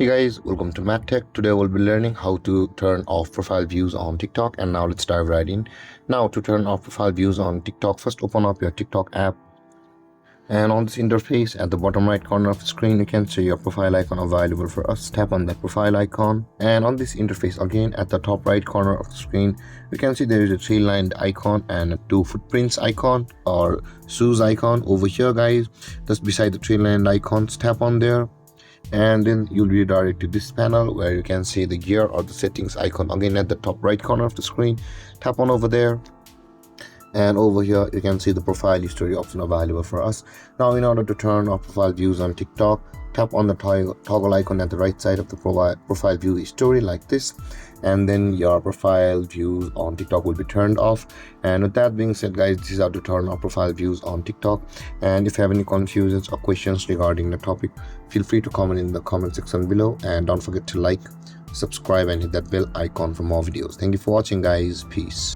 Hey guys, welcome to MathTech. Today we'll be learning how to turn off profile views on TikTok, and now let's dive right in. Now to turn off profile views on TikTok, first open up your TikTok app, and on this interface at the bottom right corner of the screen you can see your profile icon available for us. Tap on that profile icon, and on this interface again at the top right corner of the screen you can see there is a three-lined icon and a two footprints icon or shoes icon over here, guys. Just beside the three-lined icons, tap on there, and then you'll be redirected to this panel where you can see the gear or the settings icon again at the top right corner of the screen. Tap on over there, and over here you can see the profile history option available for us. Now in order to turn off profile views on TikTok, tap on the toggle icon at the right side of the profile view history like this, and then your profile views on TikTok will be turned off. And with that being said, guys, this is how to turn off profile views on TikTok. And if you have any confusions or questions regarding the topic, feel free to comment in the comment section below, and don't forget to like, subscribe and hit that bell icon for more videos. Thank you for watching, guys. Peace.